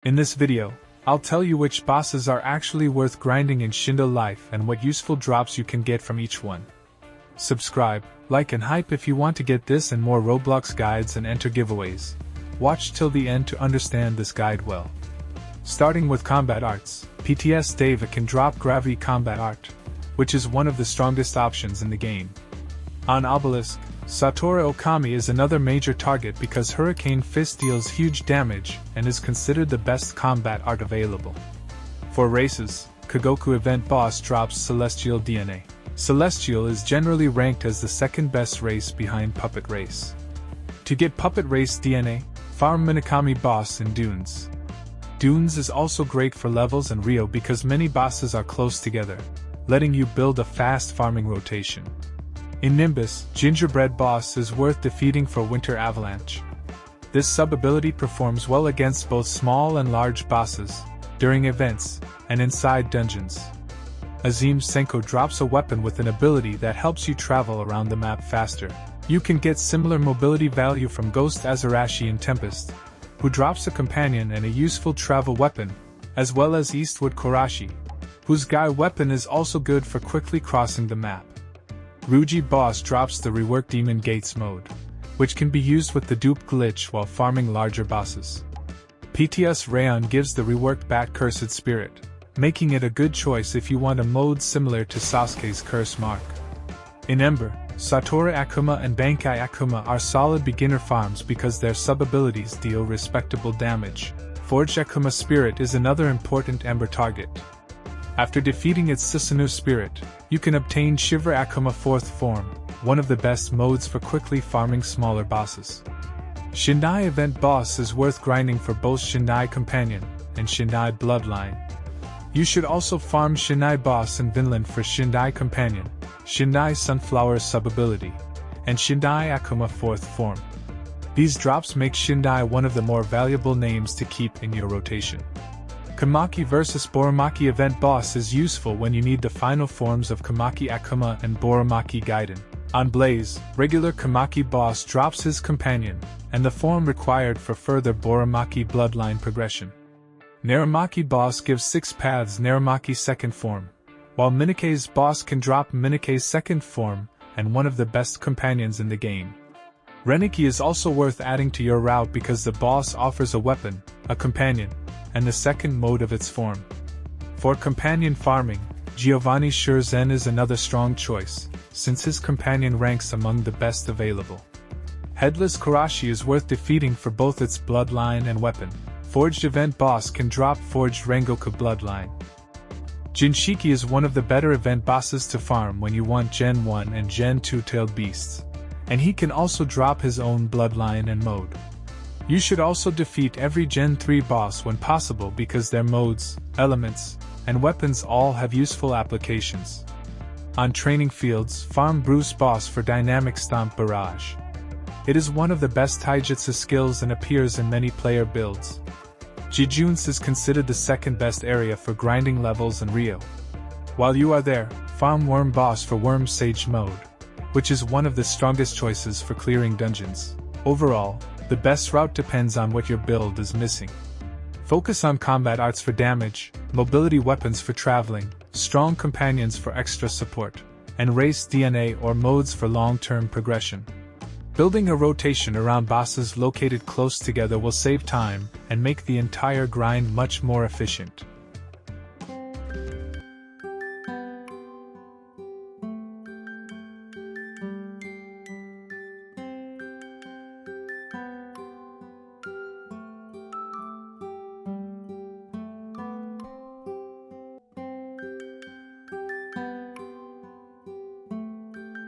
In this video, I'll tell you which bosses are actually worth grinding in Shindo Life and what useful drops you can get from each one. Subscribe, like and hype if you want to get this and more Roblox guides and enter giveaways. Watch till the end to understand this guide well. Starting with combat arts, PTS Deva can drop Gravity Combat Art, which is one of the strongest options in the game. On Obelisk, Satoru Okami is another major target because Hurricane Fist deals huge damage and is considered the best combat art available. For races, Kagoku Event Boss drops Celestial DNA. Celestial is generally ranked as the second best race behind Puppet Race. To get Puppet Race DNA, farm Minakami Boss in Dunes. Dunes is also great for levels and Rio because many bosses are close together, letting you build a fast farming rotation. In Nimbus, Gingerbread Boss is worth defeating for Winter Avalanche. This sub-ability performs well against both small and large bosses, during events, and inside dungeons. Azim Senko drops a weapon with an ability that helps you travel around the map faster. You can get similar mobility value from Ghost Azarashi in Tempest, who drops a companion and a useful travel weapon, as well as Eastwood Korashi, whose guy weapon is also good for quickly crossing the map. Ruji Boss drops the reworked Demon Gates mode, which can be used with the dupe glitch while farming larger bosses. PTS Rayon gives the reworked Bat Cursed Spirit, making it a good choice if you want a mode similar to Sasuke's Curse Mark. In Ember, Satoru Akuma and Bankai Akuma are solid beginner farms because their sub-abilities deal respectable damage. Forged Akuma Spirit is another important Ember target. After defeating its Susanoo Spirit, you can obtain Shiver Akuma 4th form, one of the best modes for quickly farming smaller bosses. Shindai Event Boss is worth grinding for both Shindai Companion and Shindai Bloodline. You should also farm Shindai Boss in Vinland for Shindai Companion, Shindai Sunflower sub-ability, and Shindai Akuma 4th form. These drops make Shindai one of the more valuable names to keep in your rotation. Kamaki vs Boромaki Event Boss is useful when you need the final forms of Kamaki Akuma and Boромaki Gaiden. On Blaze, regular Kamaki Boss drops his companion, and the form required for further Boромaki bloodline progression. Naramaki Boss gives 6 paths Naramaki 2nd form, while Minake's Boss can drop Minake's 2nd form and one of the best companions in the game. Reniki is also worth adding to your route because the boss offers a weapon, a companion, and the second mode of its form. For companion farming, Giovanni Shurzen is another strong choice, since his companion ranks among the best available. Headless Korashi is worth defeating for both its bloodline and weapon. Forged Event Boss can drop Forged Rengoku bloodline. Jinshiki is one of the better event bosses to farm when you want Gen 1 and Gen 2 tailed beasts, and he can also drop his own bloodline and mode. You should also defeat every Gen 3 boss when possible because their modes, elements, and weapons all have useful applications. On training fields, farm Bruce Boss for Dynamic Stomp Barrage. It is one of the best taijutsu skills and appears in many player builds. Jijuns is considered the second best area for grinding levels in Rio. While you are there, farm Worm Boss for Worm Sage mode, which is one of the strongest choices for clearing dungeons. Overall, the best route depends on what your build is missing. Focus on combat arts for damage, mobility weapons for traveling, strong companions for extra support, and race DNA or modes for long-term progression. Building a rotation around bosses located close together will save time and make the entire grind much more efficient.